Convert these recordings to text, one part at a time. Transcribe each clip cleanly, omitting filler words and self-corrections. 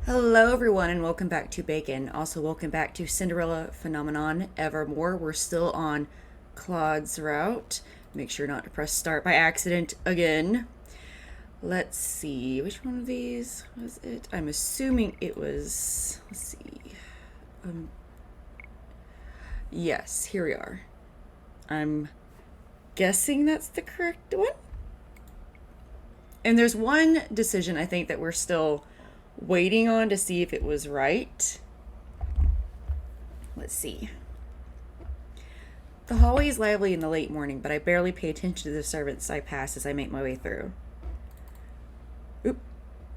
Hello, everyone, and welcome back to Bacon. Also, welcome back to Cinderella Phenomenon Evermore. We're still on Claude's route. Make sure not to press start by accident again. Let's see, which one of these was it? I'm assuming it was. Let's see. Yes, here we are. I'm guessing that's the correct one. And there's one decision I think that we're still waiting on to see if it was right. Let's see. The hallway is lively in the late morning, but I barely pay attention to the servants I pass as I make my way through. Oop.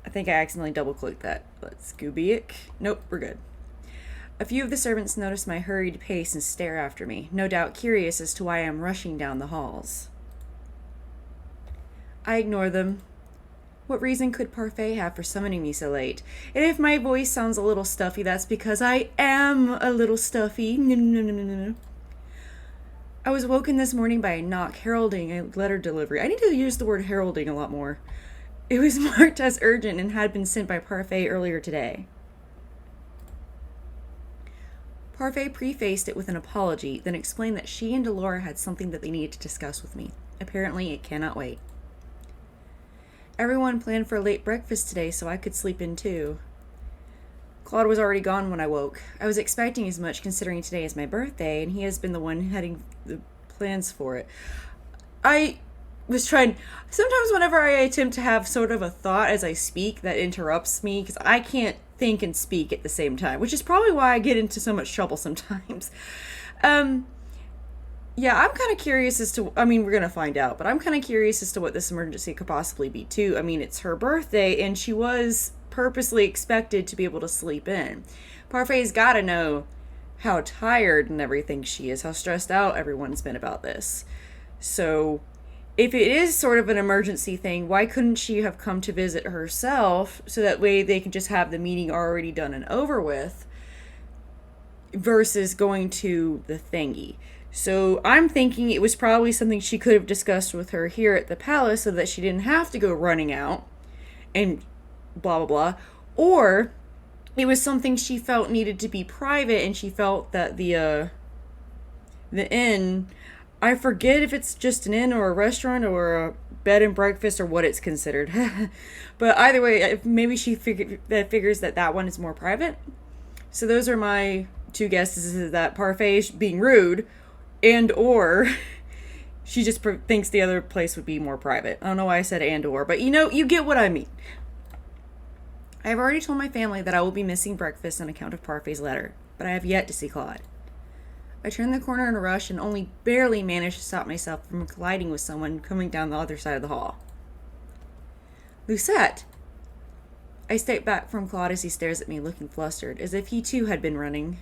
I think I accidentally double-clicked that. Let's Scooby-ick. Nope, we're good. A few of the servants notice my hurried pace and stare after me, no doubt curious as to why I am rushing down the halls. I ignore them. What reason could Parfait have for summoning me so late? And if my voice sounds a little stuffy, that's because I am a little stuffy. No. I was woken this morning by a knock heralding a letter delivery. I need to use the word heralding a lot more. It was marked as urgent and had been sent by Parfait earlier today. Parfait prefaced it with an apology, then explained that she and Delora had something that they needed to discuss with me. Apparently, it cannot wait. Everyone planned for a late breakfast today so I could sleep in too. Klaude was already gone when I woke. I was expecting as much considering today is my birthday and he has been the one heading the plans for it. I was trying... Sometimes whenever I attempt to have sort of a thought as I speak, that interrupts me because I can't think and speak at the same time, which is probably why I get into so much trouble sometimes. Yeah, I'm kind of curious as to, we're going to find out, but I'm kind of curious as to what this emergency could possibly be, too. It's her birthday, and she was purposely expected to be able to sleep in. Parfait's got to know how tired and everything she is, how stressed out everyone's been about this. So, if it is sort of an emergency thing, why couldn't she have come to visit herself, so that way they can just have the meeting already done and over with, versus going to the thingy? So I'm thinking it was probably something she could have discussed with her here at the palace so that she didn't have to go running out and blah, blah, blah. Or it was something she felt needed to be private and she felt that the inn, I forget if it's just an inn or a restaurant or a bed and breakfast or what it's considered. But either way, maybe she figures that one is more private. So those are my two guesses, is that Parfait being rude and or she just thinks the other place would be more private. I don't know why I said and or, but you get what I mean. I have already told my family that I will be missing breakfast on account of Parfait's letter, but I have yet to see Klaude. I turned the corner in a rush and only barely managed to stop myself from colliding with someone coming down the other side of the hall. Lucette! I step back from Klaude as he stares at me, looking flustered, as if he too had been running.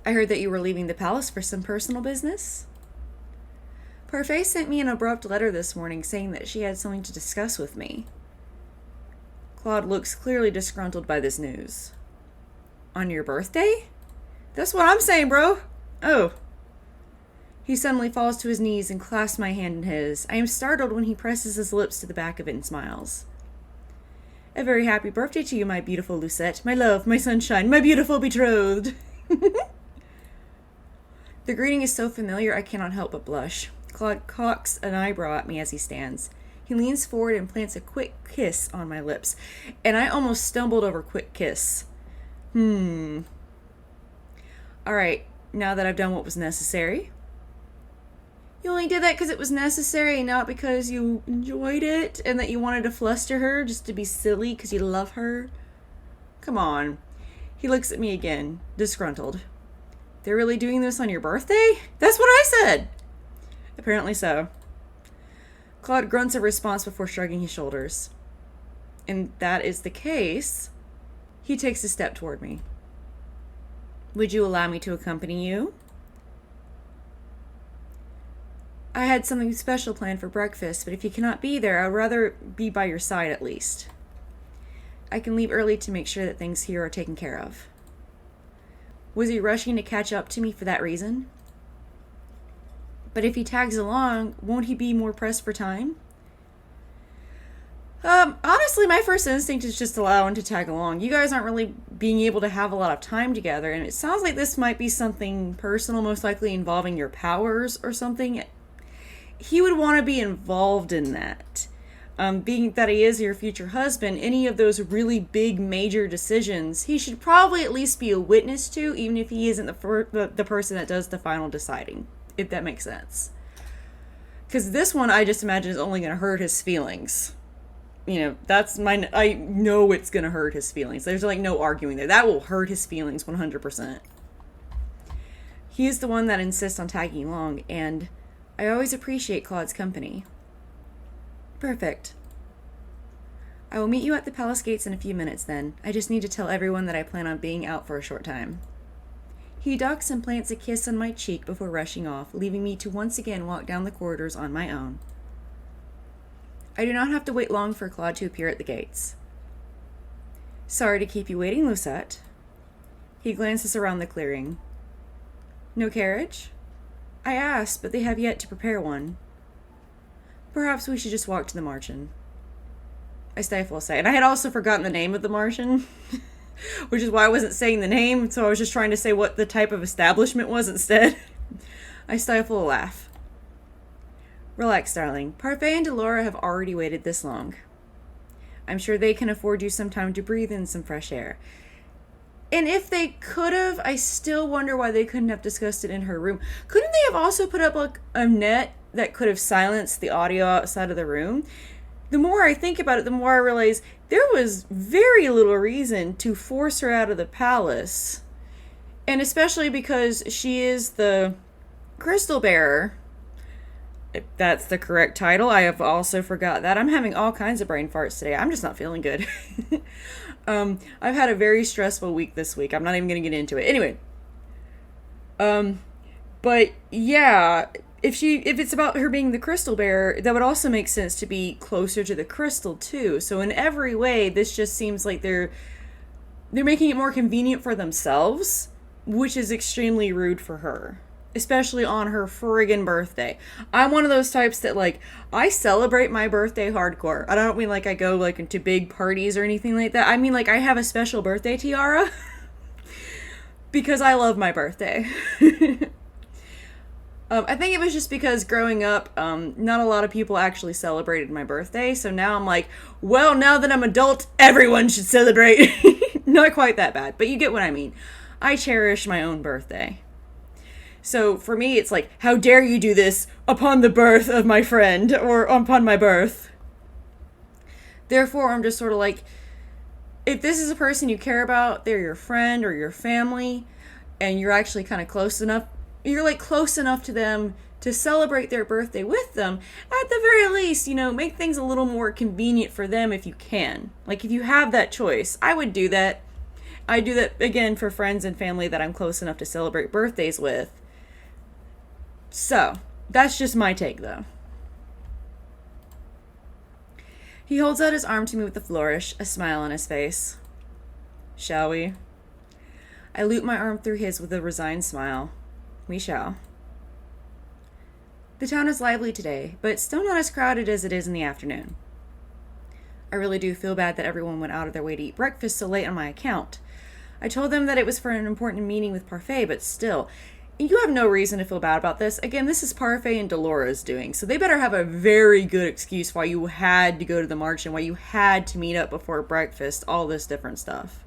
I heard that you were leaving the palace for some personal business. Parfait sent me an abrupt letter this morning saying that she had something to discuss with me. Klaude looks clearly disgruntled by this news. On your birthday? That's what I'm saying, bro. Oh. He suddenly falls to his knees and clasps my hand in his. I am startled when he presses his lips to the back of it and smiles. A very happy birthday to you, my beautiful Lucette, my love, my sunshine, my beautiful betrothed. The greeting is so familiar I cannot help but blush. Klaude cocks an eyebrow at me as he stands. He leans forward and plants a quick kiss on my lips, and I almost stumbled over quick kiss. Alright, now that I've done what was necessary. You only did that because it was necessary, not because you enjoyed it and that you wanted to fluster her just to be silly because you love her? Come on. He looks at me again, disgruntled. They're really doing this on your birthday? That's what I said! Apparently so. Klaude grunts a response before shrugging his shoulders. And that is the case. He takes a step toward me. Would you allow me to accompany you? I had something special planned for breakfast, but if you cannot be there, I'd rather be by your side at least. I can leave early to make sure that things here are taken care of. Was he rushing to catch up to me for that reason? But if he tags along, won't he be more pressed for time? Honestly, my first instinct is just allowing to tag along. You guys aren't really being able to have a lot of time together, and it sounds like this might be something personal, most likely involving your powers or something. He would want to be involved in that. Being that he is your future husband, any of those really big major decisions, he should probably at least be a witness to, even if he isn't the person that does the final deciding, if that makes sense. Because this one, I just imagine, is only going to hurt his feelings. I know it's going to hurt his feelings. There's like no arguing there. That will hurt his feelings 100%. He's the one that insists on tagging along, and I always appreciate Claude's company. Perfect. I will meet you at the palace gates in a few minutes then. I just need to tell everyone that I plan on being out for a short time. He ducks and plants a kiss on my cheek before rushing off, leaving me to once again walk down the corridors on my own. I do not have to wait long for Klaude to appear at the gates. Sorry to keep you waiting, Lucette. He glances around the clearing. No carriage? I asked, but they have yet to prepare one. Perhaps we should just walk to the Martian. I stifle a sigh. And I had also forgotten the name of the Martian, which is why I wasn't saying the name, so I was just trying to say what the type of establishment was instead. I stifle a laugh. Relax, darling. Parfait and Delora have already waited this long. I'm sure they can afford you some time to breathe in some fresh air. And if they could have, I still wonder why they couldn't have discussed it in her room. Couldn't they have also put up like a net that could have silenced the audio outside of the room? The more I think about it, the more I realize there was very little reason to force her out of the palace. And especially because she is the crystal bearer. If that's the correct title. I have also forgot that. I'm having all kinds of brain farts today. I'm just not feeling good. I've had a very stressful week this week. I'm not even going to get into it. Anyway. But yeah, if it's about her being the crystal bearer, that would also make sense to be closer to the crystal too. So in every way, this just seems like they're making it more convenient for themselves, which is extremely rude for her. Especially on her friggin' birthday. I'm one of those types that, like, I celebrate my birthday hardcore. I don't mean, like, I go, like, into big parties or anything like that. I mean, like, I have a special birthday tiara. Because I love my birthday. I think it was just because growing up, not a lot of people actually celebrated my birthday. So now I'm like, well, now that I'm adult, everyone should celebrate. Not quite that bad, but you get what I mean. I cherish my own birthday. So for me, it's like, how dare you do this upon the birth of my friend or upon my birth? Therefore, I'm just sort of like, if this is a person you care about, they're your friend or your family, and you're actually kind of close enough, you're like close enough to them to celebrate their birthday with them, at the very least, make things a little more convenient for them if you can. Like if you have that choice, I would do that. I do that again for friends and family that I'm close enough to celebrate birthdays with. So, that's just my take, though. He holds out his arm to me with a flourish, a smile on his face. Shall we? I loop my arm through his with a resigned smile. We shall. The town is lively today, but still not as crowded as it is in the afternoon. I really do feel bad that everyone went out of their way to eat breakfast so late on my account. I told them that it was for an important meeting with Parfait, but still... You have no reason to feel bad about this. Again, this is Parfait and Delora's doing, so they better have a very good excuse why you had to go to the march and why you had to meet up before breakfast, all this different stuff.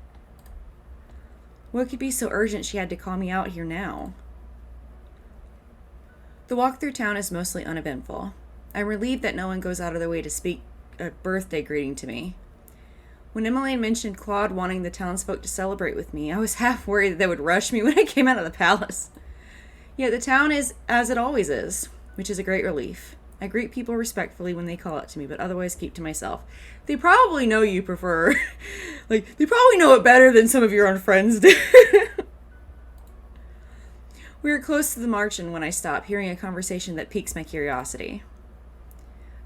What could be so urgent she had to call me out here now? The walk through town is mostly uneventful. I'm relieved that no one goes out of their way to speak a birthday greeting to me. When Emmeline mentioned Klaude wanting the townsfolk to celebrate with me, I was half worried that they would rush me when I came out of the palace. Yet the town is as it always is, which is a great relief. I greet people respectfully when they call out to me, but otherwise keep to myself. They probably know you prefer... they probably know it better than some of your own friends do. We are close to the margin when I stop, hearing a conversation that piques my curiosity.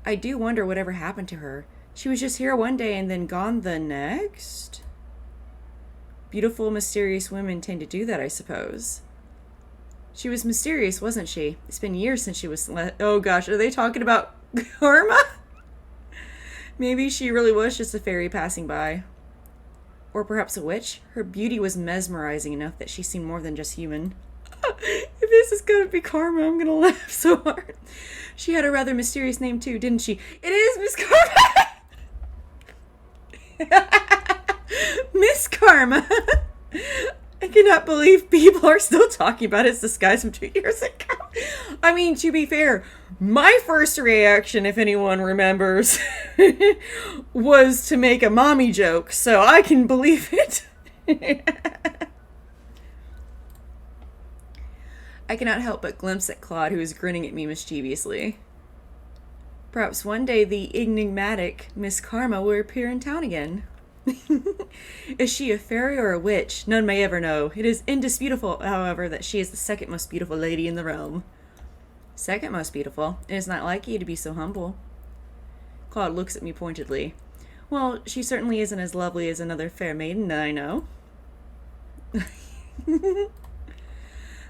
I do wonder whatever happened to her. She was just here one day and then gone the next? Beautiful, mysterious women tend to do that, I suppose. She was mysterious, wasn't she? It's been years since she was... Oh gosh, are they talking about Karma? Maybe she really was just a fairy passing by. Or perhaps a witch? Her beauty was mesmerizing enough that she seemed more than just human. If this is gonna be karma, I'm gonna laugh so hard. She had a rather mysterious name too, didn't she? It is Miss Karma! Miss Karma! I cannot believe people are still talking about its disguise from 2 years ago. I mean, to be fair, my first reaction, if anyone remembers, was to make a mommy joke, so I can believe it. I cannot help but glimpse at Klaude, who is grinning at me mischievously. Perhaps one day the enigmatic Miss Karma will appear in town again. Is she a fairy or a witch? None may ever know. It is indisputable, however, that she is the second most beautiful lady in the realm. Second most beautiful? It is not like you to be so humble. Klaude looks at me pointedly. Well, she certainly isn't as lovely as another fair maiden that I know.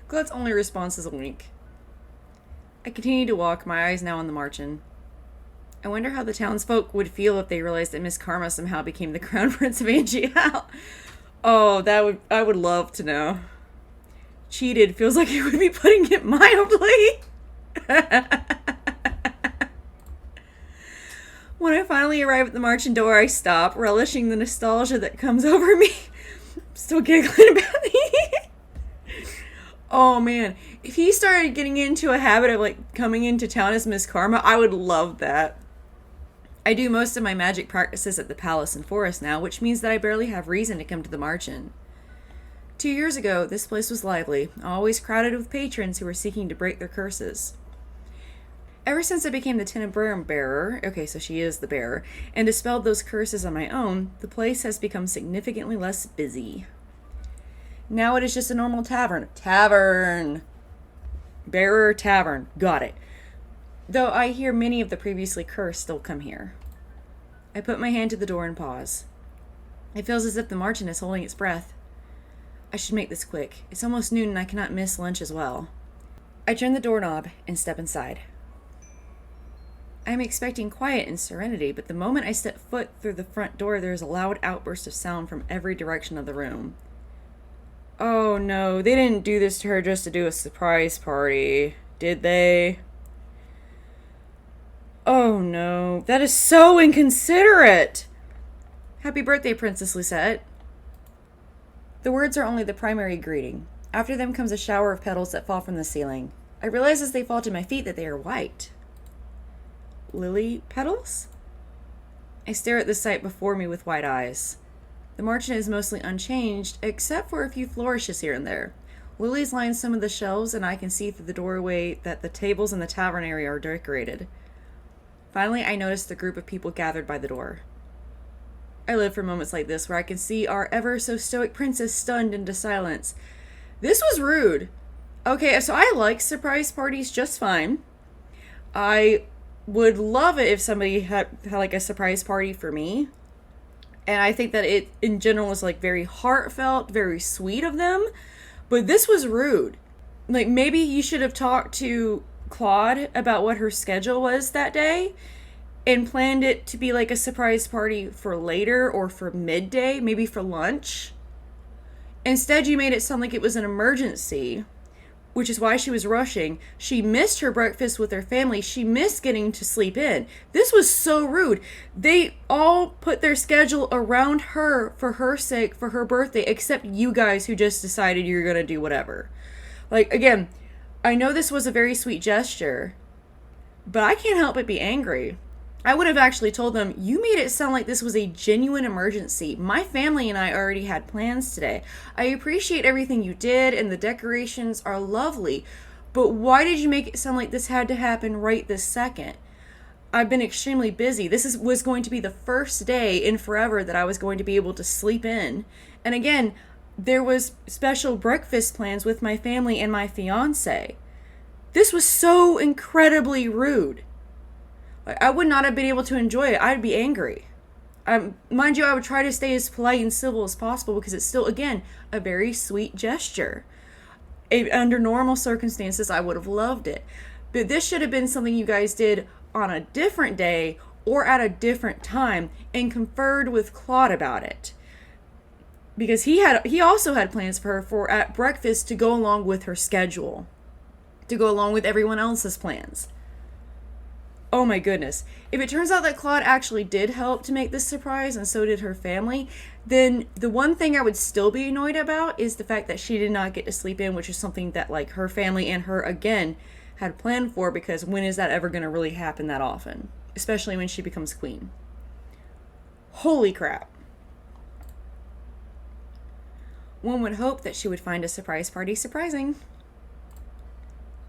Klaude's only response is a wink. I continue to walk, my eyes now on the margin. I wonder how the townsfolk would feel if they realized that Miss Karma somehow became the crown prince of Angial. Oh, I would love to know. Cheated feels like it would be putting it mildly. When I finally arrive at the marching door, I stop, relishing the nostalgia that comes over me. I'm still giggling about it. Oh man, if he started getting into a habit of like coming into town as Miss Karma, I would love that. I do most of my magic practices at the palace and forest now, which means that I barely have reason to come to the margin. 2 years ago, this place was lively, always crowded with patrons who were seeking to break their curses. Ever since I became the TAVERN bearer, okay, so she is the bearer, and dispelled those curses on my own, the place has become significantly less busy. Now it is just a normal tavern. Tavern! Bearer tavern. Got it. Though I hear many of the previously cursed still come here. I put my hand to the door and pause. It feels as if the margin is holding its breath. I should make this quick. It's almost noon and I cannot miss lunch as well. I turn the doorknob and step inside. I am expecting quiet and serenity, but the moment I step foot through the front door, there is a loud outburst of sound from every direction of the room. Oh no, they didn't do this to her just to do a surprise party, did they? Oh no, that is so inconsiderate! Happy birthday, Princess Lucette. The words are only the primary greeting. After them comes a shower of petals that fall from the ceiling. I realize as they fall to my feet that they are white. Lily petals? I stare at the sight before me with wide eyes. The margin is mostly unchanged, except for a few flourishes here and there. Lilies line some of the shelves, and I can see through the doorway that the tables in the tavern area are decorated. Finally, I notice the group of people gathered by the door. I live for moments like this, where I can see our ever-so-stoic princess stunned into silence. This was rude. Okay, so I like surprise parties just fine. I would love it if somebody had like a surprise party for me. And I think that it, in general, is like very heartfelt, very sweet of them. But this was rude. Like, maybe you should have talked to Klaude about what her schedule was that day and planned it to be like a surprise party for later or for midday, maybe for lunch. Instead, you made it sound like it was an emergency, which is why she was rushing. She missed her breakfast with her family. She missed getting to sleep in. This was so rude. They all put their schedule around her for her sake, for her birthday, except you guys who just decided you're going to do whatever. Like, again, I know this was a very sweet gesture, but I can't help but be angry. I would have actually told them, you made it sound like this was a genuine emergency. My family and I already had plans today. I appreciate everything you did, and the decorations are lovely, but why did you make it sound like this had to happen right this second? I've been extremely busy. This was going to be the first day in forever that I was going to be able to sleep in. And again, there was special breakfast plans with my family and my fiance. This was so incredibly rude. I would not have been able to enjoy it. I'd be angry. Mind you, I would try to stay as polite and civil as possible because it's still, again, a very sweet gesture. Under normal circumstances, I would have loved it. But this should have been something you guys did on a different day or at a different time and conferred with Klaude about it. Because he also had plans for her for at breakfast to go along with her schedule, to go along with everyone else's plans. Oh my goodness. If it turns out that Klaude actually did help to make this surprise, and so did her family, then the one thing I would still be annoyed about is the fact that she did not get to sleep in, which is something that, like, her family and her, again, had planned for, because when is that ever going to really happen that often? Especially when she becomes queen. Holy crap. One would hope that she would find a surprise party surprising.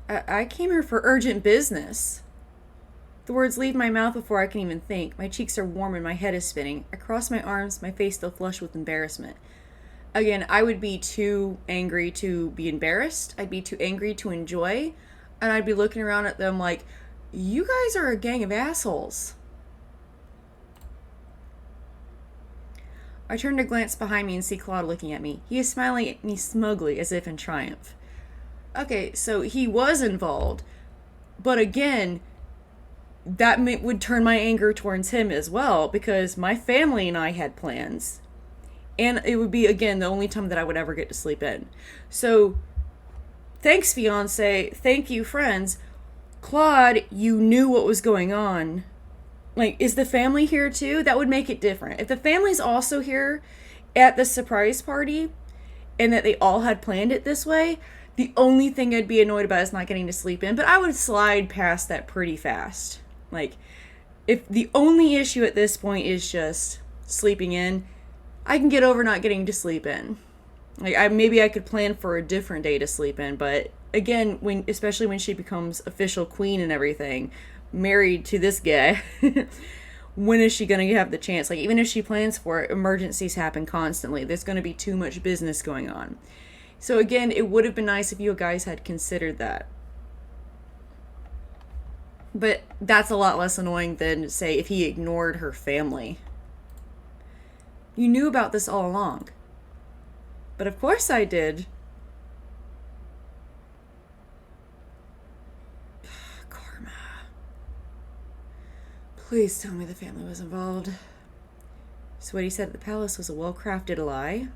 I came here for urgent business. The words leave my mouth before I can even think. My cheeks are warm and my head is spinning. I cross my arms, my face still flushed with embarrassment. Again, I would be too angry to be embarrassed. I'd be too angry to enjoy. And I'd be looking around at them like, you guys are a gang of assholes. I turn to glance behind me and see Klaude looking at me. He is smiling at me smugly, as if in triumph. Okay, so he was involved. But again, that would turn my anger towards him as well, because my family and I had plans. And it would be, again, the only time that I would ever get to sleep in. So, thanks, fiance. Thank you, friends. Klaude, you knew what was going on. Like, is the family here too? That would make it different. If the family's also here at the surprise party, and that they all had planned it this way, the only thing I'd be annoyed about is not getting to sleep in. But I would slide past that pretty fast. Like, if the only issue at this point is just sleeping in, I can get over not getting to sleep in. Like, maybe I could plan for a different day to sleep in, but again, especially when she becomes official queen and everything, married to this guy, when is she going to have the chance? Like, even if she plans for it, emergencies happen constantly. There's going to be too much business going on. So again, it would have been nice if you guys had considered that. But that's a lot less annoying than, say, if he ignored her family. You knew about this all along. But of course I did. Karma. Please tell me the family was involved. So what he said at the palace was a well-crafted lie?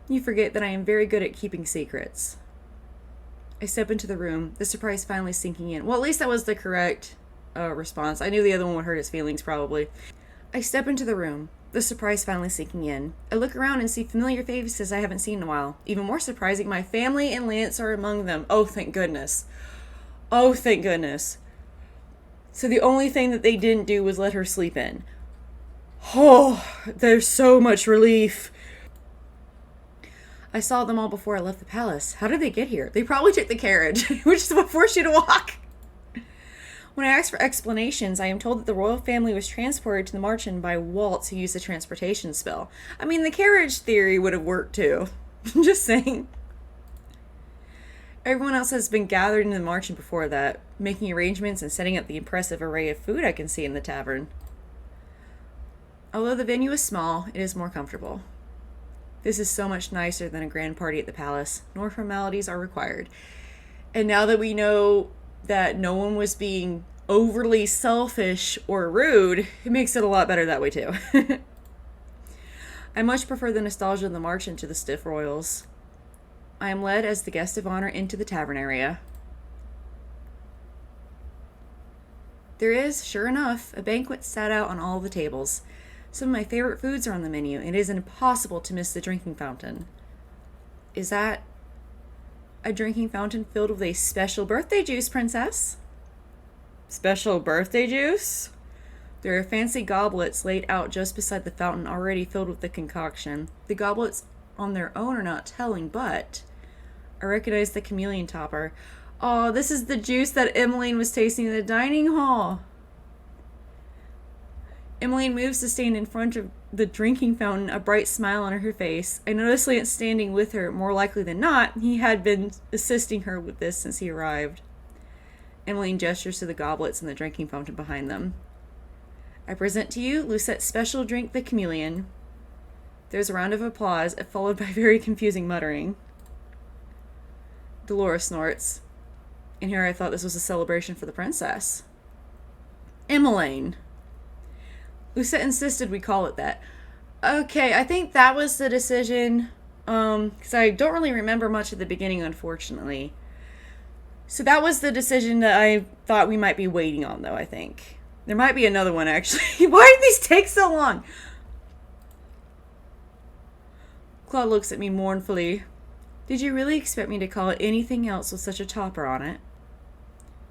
You forget that I am very good at keeping secrets. I step into the room, the surprise finally sinking in. Well, at least that was the correct response. I knew the other one would hurt his feelings, probably. I step into the room, the surprise finally sinking in. I look around and see familiar faces I haven't seen in a while. Even more surprising, my family and Lance are among them. Oh, thank goodness. Oh, thank goodness. So the only thing that they didn't do was let her sleep in. Oh, there's so much relief. I saw them all before I left the palace. How did they get here? They probably took the carriage, which is what forced you to walk. When I asked for explanations, I am told that the royal family was transported to the Marchen by Waltz, who used a transportation spell. I mean, the carriage theory would have worked too. Just saying. Everyone else has been gathered in the Marchen before that, making arrangements and setting up the impressive array of food I can see in the tavern. Although the venue is small, it is more comfortable. This is so much nicer than a grand party at the palace. No formalities are required. And now that we know that no one was being overly selfish or rude, it makes it a lot better that way too. I much prefer the nostalgia of the Marchen to the stiff royals. I am led as the guest of honor into the tavern area. There is, sure enough, a banquet set out on all the tables. Some of my favorite foods are on the menu, and it is impossible to miss the drinking fountain. Is that a drinking fountain filled with a special birthday juice, princess? Special birthday juice? There are fancy goblets laid out just beside the fountain, already filled with the concoction. The goblets on their own are not telling, but I recognize the chameleon topper. Oh, this is the juice that Emmeline was tasting in the dining hall. Emmeline moves to stand in front of the drinking fountain, a bright smile on her face. I notice Lance standing with her. More likely than not, he had been assisting her with this since he arrived. Emmeline gestures to the goblets and the drinking fountain behind them. I present to you Lucett's special drink, the chameleon. There's a round of applause, followed by very confusing muttering. Dolores snorts. And here I thought this was a celebration for the princess. Emmeline. Lucette insisted we call it that. Okay, I think that was the decision. Because I don't really remember much at the beginning, unfortunately. So that was the decision that I thought we might be waiting on, though, I think. There might be another one, actually. Why do these take so long? Klaude looks at me mournfully. Did you really expect me to call it anything else with such a topper on it?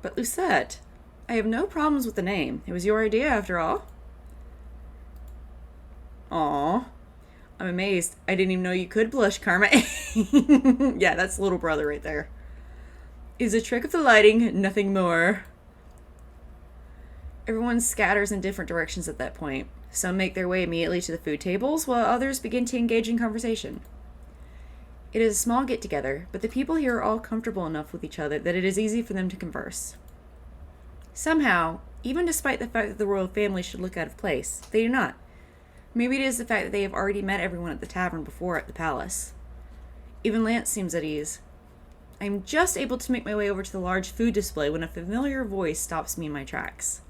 But Lucette, I have no problems with the name. It was your idea, after all. Aw. I'm amazed. I didn't even know you could blush, Karma. Yeah, that's little brother right there. It's a trick of the lighting, nothing more. Everyone scatters in different directions at that point. Some make their way immediately to the food tables, while others begin to engage in conversation. It is a small get-together, but the people here are all comfortable enough with each other that it is easy for them to converse. Somehow, even despite the fact that the royal family should look out of place, they do not. Maybe it is the fact that they have already met everyone at the tavern before at the palace. Even Lance seems at ease. I am just able to make my way over to the large food display when a familiar voice stops me in my tracks.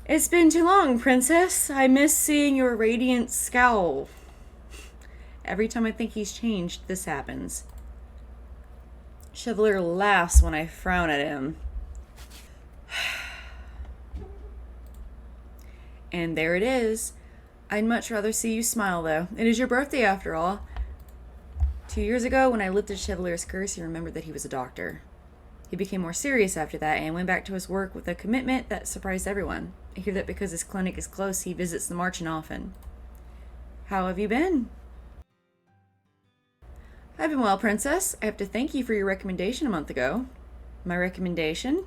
It's been too long, Princess. I miss seeing your radiant scowl. Every time I think he's changed, this happens. Chevalier laughs when I frown at him. And there it is. I'd much rather see you smile, though. It is your birthday, after all. 2 years ago, when I lifted Chevalier's curse, he remembered that he was a doctor. He became more serious after that and went back to his work with a commitment that surprised everyone. I hear that because his clinic is close, he visits the Marchen often. How have you been? I've been well, Princess. I have to thank you for your recommendation a month ago. My recommendation?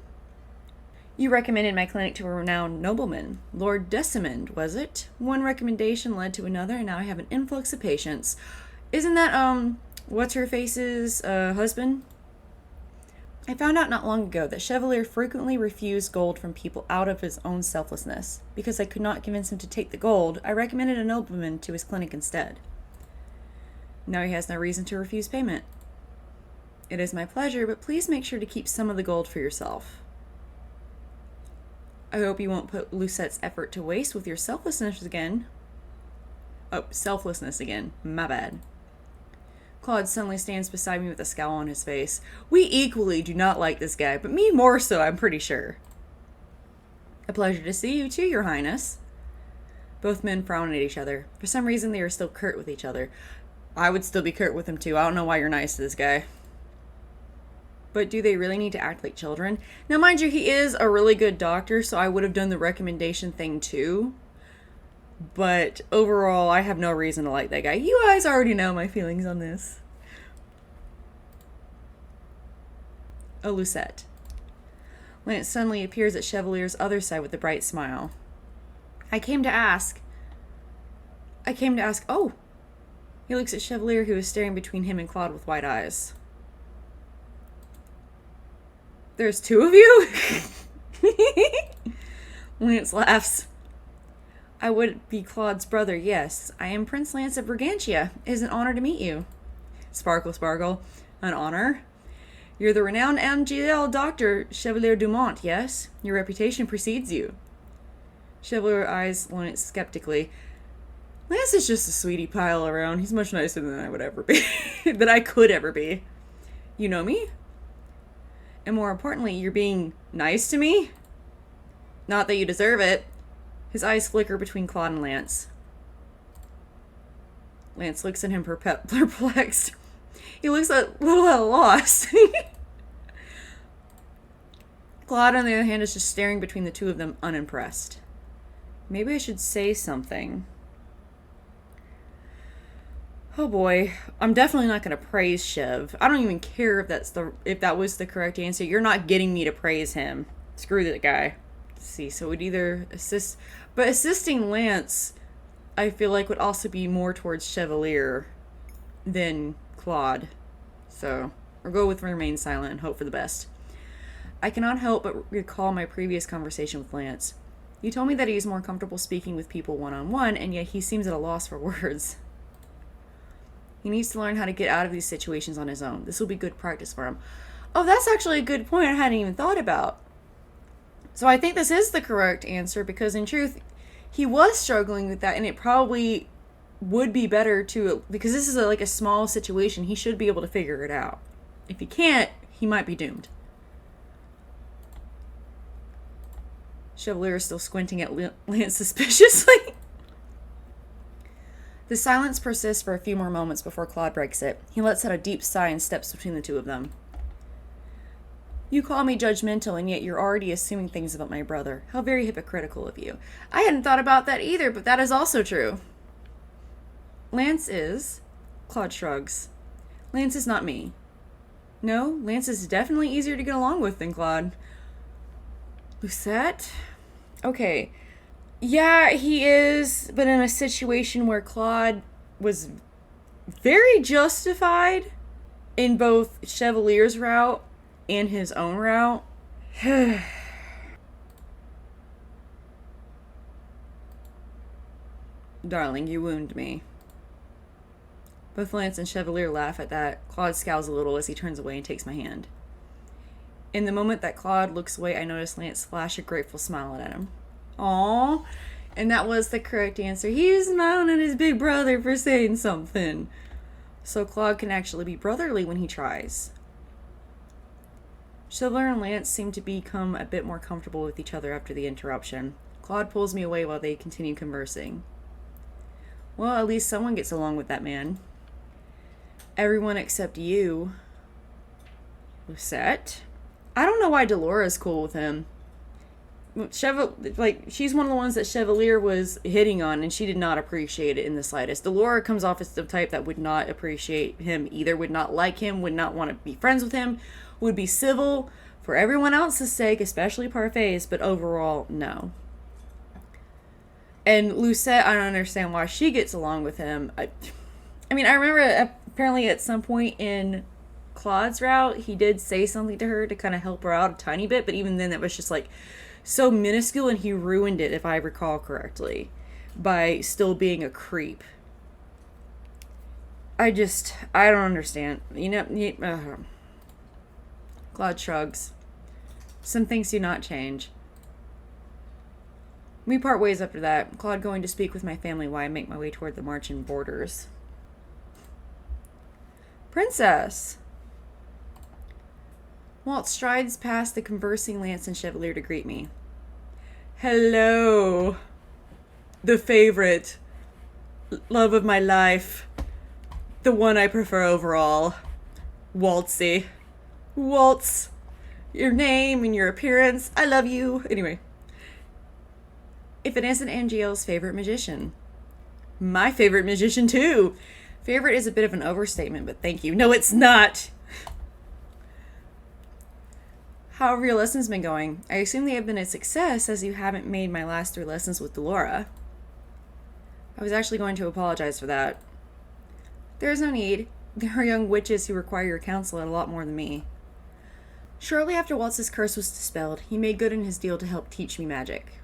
You recommended my clinic to a renowned nobleman. Lord Decimond, was it? One recommendation led to another, and now I have an influx of patients. Isn't that, what's-her-face's, husband? I found out not long ago that Chevalier frequently refused gold from people out of his own selflessness. Because I could not convince him to take the gold, I recommended a nobleman to his clinic instead. Now he has no reason to refuse payment. It is my pleasure, but please make sure to keep some of the gold for yourself. I hope you won't put Lucette's effort to waste with your selflessness again. Oh, selflessness again. My bad. Klaude suddenly stands beside me with a scowl on his face. We equally do not like this guy, but me more so, I'm pretty sure. A pleasure to see you too, Your Highness. Both men frown at each other. For some reason, they are still curt with each other. I would still be curt with him too. I don't know why you're nice to this guy. But do they really need to act like children? Now, mind you, he is a really good doctor, so I would have done the recommendation thing too. But overall, I have no reason to like that guy. You guys already know my feelings on this. Oh, Lucette. Lance suddenly appears at Chevalier's other side with a bright smile. I came to ask. Oh! He looks at Chevalier, who is staring between him and Klaude with wide eyes. There's two of you? Lance laughs. I would be Claude's brother, yes. I am Prince Lance of Brigantia. It is an honor to meet you. Sparkle, sparkle. An honor? You're the renowned MGL doctor, Chevalier Dumont, yes? Your reputation precedes you. Chevalier eyes Lance skeptically. Lance is just a sweetie pie all around. He's much nicer than I would ever be. Than I could ever be. You know me? And more importantly, you're being nice to me? Not that you deserve it. His eyes flicker between Klaude and Lance. Lance looks at him perplexed. He looks a little at a loss. Klaude, on the other hand, is just staring between the two of them, unimpressed. Maybe I should say something. Oh boy, I'm definitely not going to praise Chev. I don't even care if that was the correct answer. You're not getting me to praise him. Screw that guy. Let's see, so it would either assist, but assisting Lance, I feel like would also be more towards Chevalier than Klaude. So, or go with remain silent and hope for the best. I cannot help but recall my previous conversation with Lance. You told me that he is more comfortable speaking with people one-on-one, and yet he seems at a loss for words. He needs to learn how to get out of these situations on his own. This will be good practice for him. Oh, that's actually a good point I hadn't even thought about. So I think this is the correct answer because in truth, he was struggling with that and it probably would be better to, because this is like a small situation, he should be able to figure it out. If he can't, he might be doomed. Chevalier is still squinting at Lance suspiciously. The silence persists for a few more moments before Klaude breaks it. He lets out a deep sigh and steps between the two of them. You call me judgmental, and yet you're already assuming things about my brother. How very hypocritical of you. I hadn't thought about that either, but that is also true. Lance is... Klaude shrugs. Lance is not me. No, Lance is definitely easier to get along with than Klaude. Lucette? Okay. Yeah, he is, but in a situation where Klaude was very justified in both Chevalier's route and his own route. Darling, you wound me. Both Lance and Chevalier laugh at that. Klaude scowls a little as he turns away and takes my hand. In the moment that Klaude looks away, I notice Lance flash a grateful smile at him. Aww. And that was the correct answer. He was smiling at his big brother for saying something. So Klaude can actually be brotherly when he tries. Chevalier and Lance seem to become a bit more comfortable with each other after the interruption. Klaude pulls me away while they continue conversing. Well, at least someone gets along with that man. Everyone except you. Lucette? I don't know why Delora's cool with him. She's one of the ones that Chevalier was hitting on, and she did not appreciate it in the slightest. Delora comes off as the type that would not appreciate him either, would not like him, would not want to be friends with him, would be civil for everyone else's sake, especially Parfait's, but overall, no. And Lucette, I don't understand why she gets along with him. I remember apparently at some point in Claude's route, he did say something to her to kind of help her out a tiny bit, but even then it was just like so minuscule, and he ruined it, if I recall correctly, by still being a creep. I don't understand. Klaude shrugs. Some things do not change. We part ways after that, Klaude going to speak with my family while I make my way toward the marching borders. Princess! Walt strides past the conversing Lance and Chevalier to greet me. Hello, the favorite, love of my life, the one I prefer overall, Waltzy. Waltz, your name and your appearance, I love you. Anyway, if it isn't Angiel's favorite magician. My favorite magician too. Favorite is a bit of an overstatement, but thank you. No, it's not. How have your lessons been going? I assume they have been a success as you haven't made my last 3 lessons with Delora. I was actually going to apologize for that. There is no need. There are young witches who require your counsel a lot more than me. Shortly after Waltz's curse was dispelled, he made good on his deal to help teach me magic.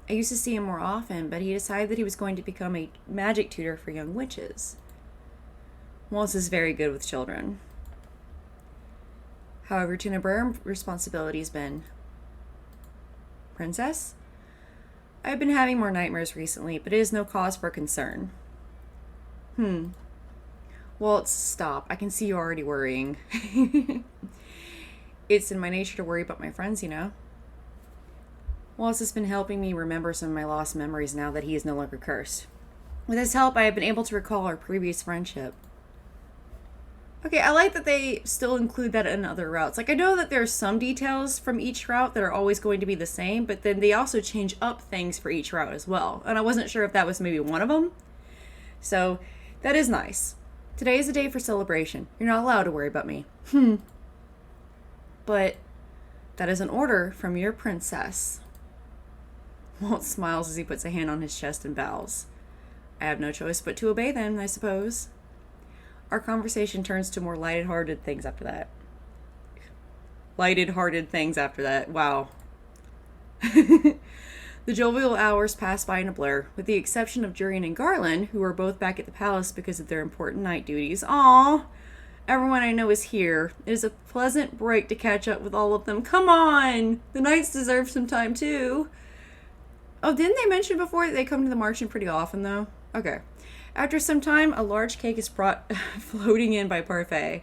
I used to see him more often, but he decided that he was going to become a magic tutor for young witches. Waltz is very good with children. However, Tunaburn responsibility's been. Princess? I've been having more nightmares recently, but it is no cause for concern. Waltz, stop. I can see you already worrying. It's in my nature to worry about my friends, you know. Waltz has been helping me remember some of my lost memories now that he is no longer cursed. With his help, I have been able to recall our previous friendship. Okay, I like that they still include that in other routes. Like, I know that there are some details from each route that are always going to be the same, but then they also change up things for each route as well. And I wasn't sure if that was maybe one of them. So, that is nice. Today is a day for celebration. You're not allowed to worry about me. But that is an order from your princess. Walt smiles as he puts a hand on his chest and bows. I have no choice but to obey them, I suppose. Our conversation turns to more lighted-hearted things after that. Lighted-hearted things after that. Wow. The jovial hours pass by in a blur, with the exception of Jurian and Garland, who are both back at the palace because of their important night duties. Aww! Everyone I know is here. It is a pleasant break to catch up with all of them. Come on! The knights deserve some time too. Oh, didn't they mention before that they come to the marching pretty often though? Okay. After some time, a large cake is brought floating in by Parfait.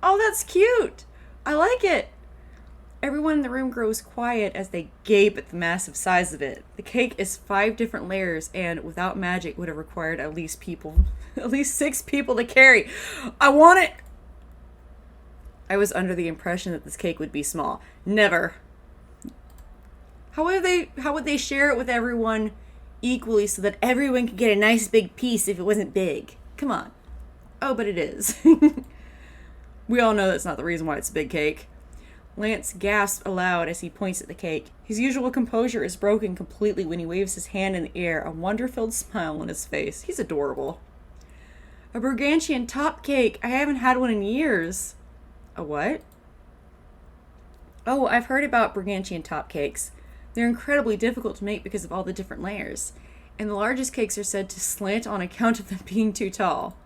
Oh, that's cute! I like it! Everyone in the room grows quiet as they gape at the massive size of it. The cake is 5 different layers and, without magic, would have required at least 6 people to carry. I want it! I was under the impression that this cake would be small. Never. How would they share it with everyone equally so that everyone could get a nice big piece if it wasn't big? Come on. Oh, but it is. We all know that's not the reason why it's a big cake. Lance gasps aloud as he points at the cake. His usual composure is broken completely when he waves his hand in the air, a wonder-filled smile on his face. He's adorable. A Brigantian top cake. I haven't had one in years. A what? Oh, I've heard about Brigantian top cakes. They're incredibly difficult to make because of all the different layers. And the largest cakes are said to slant on account of them being too tall.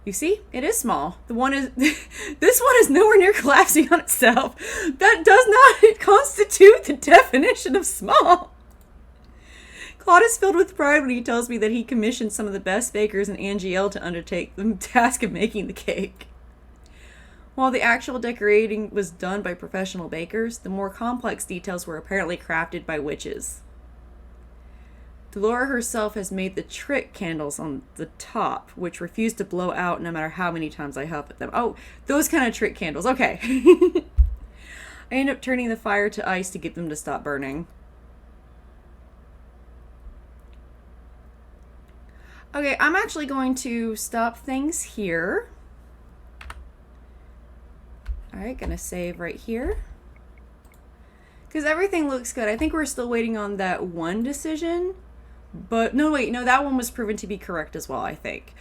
You see, it is small. This one is nowhere near collapsing on itself. That does not constitute the definition of small. Klaude is filled with pride when he tells me that he commissioned some of the best bakers in Angiel to undertake the task of making the cake. While the actual decorating was done by professional bakers, the more complex details were apparently crafted by witches. Delora herself has made the trick candles on the top, which refuse to blow out no matter how many times I huff at them. Oh, those kind of trick candles. Okay. I end up turning the fire to ice to get them to stop burning. Okay, I'm actually going to stop things here. Alright, gonna save right here. Because everything looks good. I think we're still waiting on that one decision. But, no, wait, no, that one was proven to be correct as well, I think.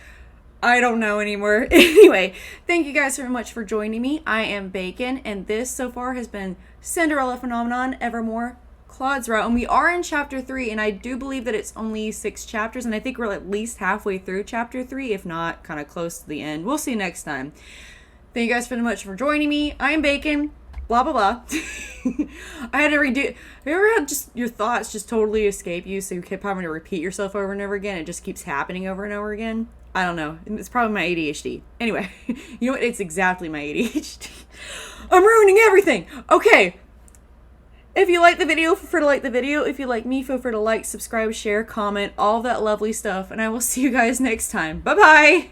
I don't know anymore. Anyway, thank you guys very much for joining me. I am Bacon, and this so far has been Cinderella Phenomenon, Evermore, Klaude's Route. And we are in Chapter 3, and I do believe that it's only 6 chapters, and I think we're at least halfway through Chapter 3, if not kind of close to the end. We'll see you next time. Thank you guys very much for joining me. I am Bacon. Blah, blah, blah. I had to redo. Have you ever had just your thoughts just totally escape you, so you keep having to repeat yourself over and over again? It just keeps happening over and over again? I don't know. It's probably my ADHD. Anyway, you know what? It's exactly my ADHD. I'm ruining everything! Okay. If you like the video, feel free to like the video. If you like me, feel free to like, subscribe, share, comment, all that lovely stuff. And I will see you guys next time. Bye-bye!